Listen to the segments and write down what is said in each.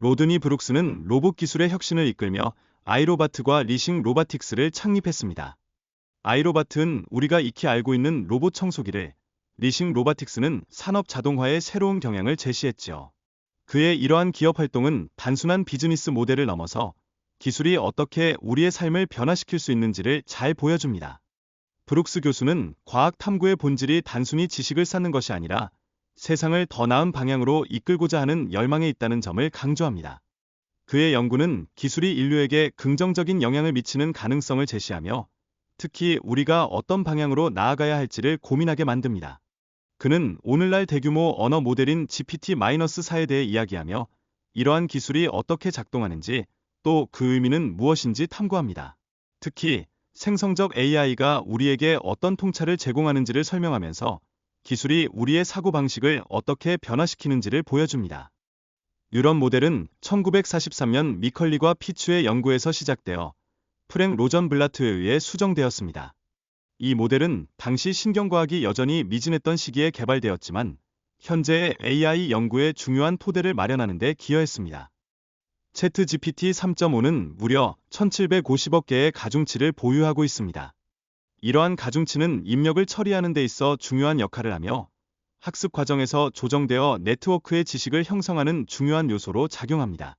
로드니 브룩스는 로봇 기술의 혁신을 이끌며 아이로바트과 리싱 로바틱스를 창립했습니다. 아이로바트는 우리가 익히 알고 있는 로봇 청소기를, 리싱 로바틱스는 산업 자동화의 새로운 경향을 제시했지요. 그의 이러한 기업 활동은 단순한 비즈니스 모델을 넘어서 기술이 어떻게 우리의 삶을 변화시킬 수 있는지를 잘 보여줍니다. 브룩스 교수는 과학 탐구의 본질이 단순히 지식을 쌓는 것이 아니라 세상을 더 나은 방향으로 이끌고자 하는 열망에 있다는 점을 강조합니다. 그의 연구는 기술이 인류에게 긍정적인 영향을 미치는 가능성을 제시하며 특히 우리가 어떤 방향으로 나아가야 할지를 고민하게 만듭니다. 그는 오늘날 대규모 언어 모델인 GPT-4에 대해 이야기하며 이러한 기술이 어떻게 작동하는지 또 그 의미는 무엇인지 탐구합니다. 특히 생성적 AI가 우리에게 어떤 통찰을 제공하는지를 설명하면서 기술이 우리의 사고방식을 어떻게 변화시키는지를 보여줍니다. 뉴런 모델은 1943년 미컬리과 피츠의 연구에서 시작되어 프랭 로전블라트에 의해 수정되었습니다. 이 모델은 당시 신경과학이 여전히 미진했던 시기에 개발되었지만 현재의 AI 연구에 중요한 토대를 마련하는 데 기여했습니다. 채트 GPT 3.5는 무려 1750억 개의 가중치를 보유하고 있습니다. 이러한 가중치는 입력을 처리하는 데 있어 중요한 역할을 하며 학습 과정에서 조정되어 네트워크의 지식을 형성하는 중요한 요소로 작용합니다.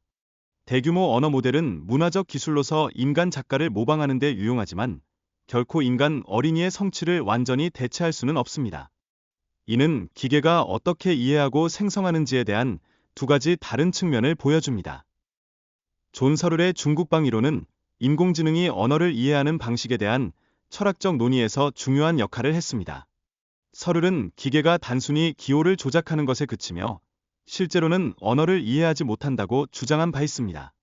대규모 언어 모델은 문화적 기술로서 인간 작가를 모방하는 데 유용하지만 결코 인간 어린이의 성취를 완전히 대체할 수는 없습니다. 이는 기계가 어떻게 이해하고 생성하는지에 대한 두 가지 다른 측면을 보여줍니다. 존 서를의 중국방 이론은 인공지능이 언어를 이해하는 방식에 대한 철학적 논의에서 중요한 역할을 했습니다. 서를은 기계가 단순히 기호를 조작하는 것에 그치며 실제로는 언어를 이해하지 못한다고 주장한 바 있습니다.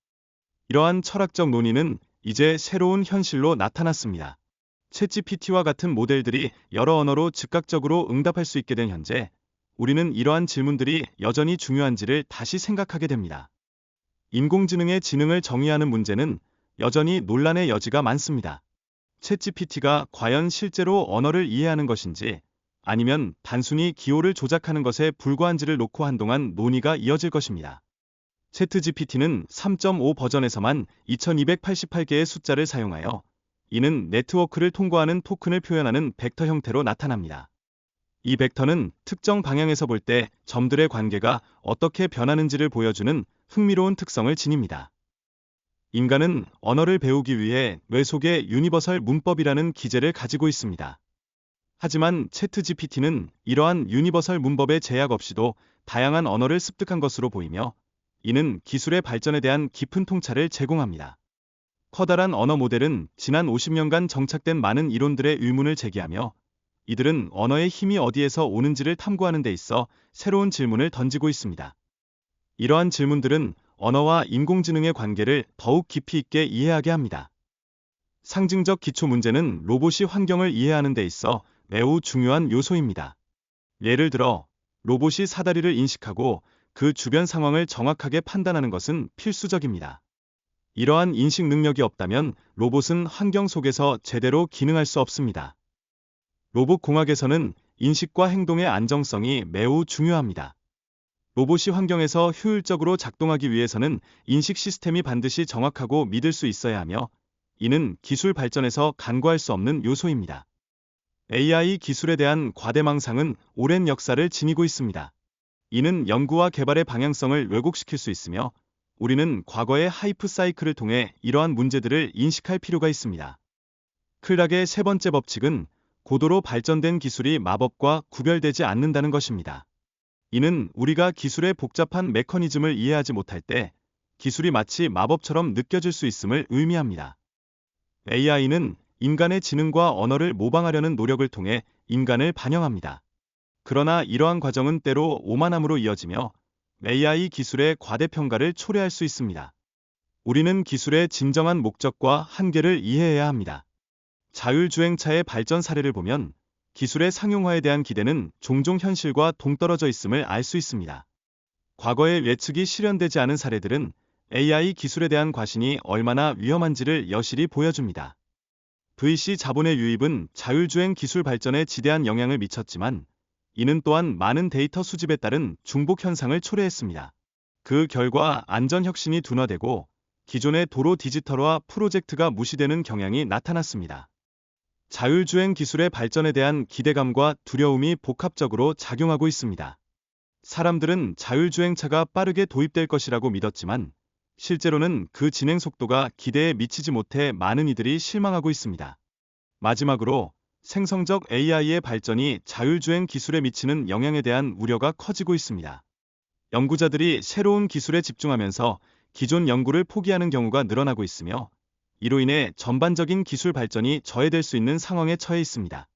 이러한 철학적 논의는 이제 새로운 현실로 나타났습니다. 챗GPT와 같은 모델들이 여러 언어로 즉각적으로 응답할 수 있게 된 현재, 우리는 이러한 질문들이 여전히 중요한지를 다시 생각하게 됩니다. 인공지능의 지능을 정의하는 문제는 여전히 논란의 여지가 많습니다. 챗GPT가 과연 실제로 언어를 이해하는 것인지 아니면 단순히 기호를 조작하는 것에 불과한지를 놓고 한동안 논의가 이어질 것입니다. 챗GPT는 3.5 버전에서만 2288개의 숫자를 사용하여 이는 네트워크를 통과하는 토큰을 표현하는 벡터 형태로 나타납니다. 이 벡터는 특정 방향에서 볼 때 점들의 관계가 어떻게 변하는지를 보여주는 흥미로운 특성을 지닙니다. 인간은 언어를 배우기 위해 뇌 속에 유니버설 문법이라는 기제를 가지고 있습니다. 하지만 챗GPT는 이러한 유니버설 문법의 제약 없이도 다양한 언어를 습득한 것으로 보이며 이는 기술의 발전에 대한 깊은 통찰을 제공합니다. 커다란 언어 모델은 지난 50년간 정착된 많은 이론들의 의문을 제기하며 이들은 언어의 힘이 어디에서 오는지를 탐구하는 데 있어 새로운 질문을 던지고 있습니다. 이러한 질문들은 언어와 인공지능의 관계를 더욱 깊이 있게 이해하게 합니다. 상징적 기초 문제는 로봇이 환경을 이해하는 데 있어 매우 중요한 요소입니다. 예를 들어, 로봇이 사다리를 인식하고 그 주변 상황을 정확하게 판단하는 것은 필수적입니다. 이러한 인식 능력이 없다면 로봇은 환경 속에서 제대로 기능할 수 없습니다. 로봇 공학에서는 인식과 행동의 안정성이 매우 중요합니다. 로봇이 환경에서 효율적으로 작동하기 위해서는 인식 시스템이 반드시 정확하고 믿을 수 있어야 하며 이는 기술 발전에서 간과할 수 없는 요소입니다. AI 기술에 대한 과대망상은 오랜 역사를 지니고 있습니다. 이는 연구와 개발의 방향성을 왜곡시킬 수 있으며 우리는 과거의 하이프 사이클을 통해 이러한 문제들을 인식할 필요가 있습니다. 클락의 세 번째 법칙은 고도로 발전된 기술이 마법과 구별되지 않는다는 것입니다. 이는 우리가 기술의 복잡한 메커니즘을 이해하지 못할 때 기술이 마치 마법처럼 느껴질 수 있음을 의미합니다. AI는 인간의 지능과 언어를 모방하려는 노력을 통해 인간을 반영합니다. 그러나 이러한 과정은 때로 오만함으로 이어지며 AI 기술의 과대평가를 초래할 수 있습니다. 우리는 기술의 진정한 목적과 한계를 이해해야 합니다. 자율주행차의 발전 사례를 보면 기술의 상용화에 대한 기대는 종종 현실과 동떨어져 있음을 알 수 있습니다. 과거의 예측이 실현되지 않은 사례들은 AI 기술에 대한 과신이 얼마나 위험한지를 여실히 보여줍니다. VC 자본의 유입은 자율주행 기술 발전에 지대한 영향을 미쳤지만 이는 또한 많은 데이터 수집에 따른 중복 현상을 초래했습니다. 그 결과 안전 혁신이 둔화되고 기존의 도로 디지털화 프로젝트가 무시되는 경향이 나타났습니다. 자율주행 기술의 발전에 대한 기대감과 두려움이 복합적으로 작용하고 있습니다. 사람들은 자율주행차가 빠르게 도입될 것이라고 믿었지만 실제로는 그 진행 속도가 기대에 미치지 못해 많은 이들이 실망하고 있습니다. 마지막으로 생성적 AI의 발전이 자율주행 기술에 미치는 영향에 대한 우려가 커지고 있습니다. 연구자들이 새로운 기술에 집중하면서 기존 연구를 포기하는 경우가 늘어나고 있으며 이로 인해 전반적인 기술 발전이 저해될 수 있는 상황에 처해 있습니다.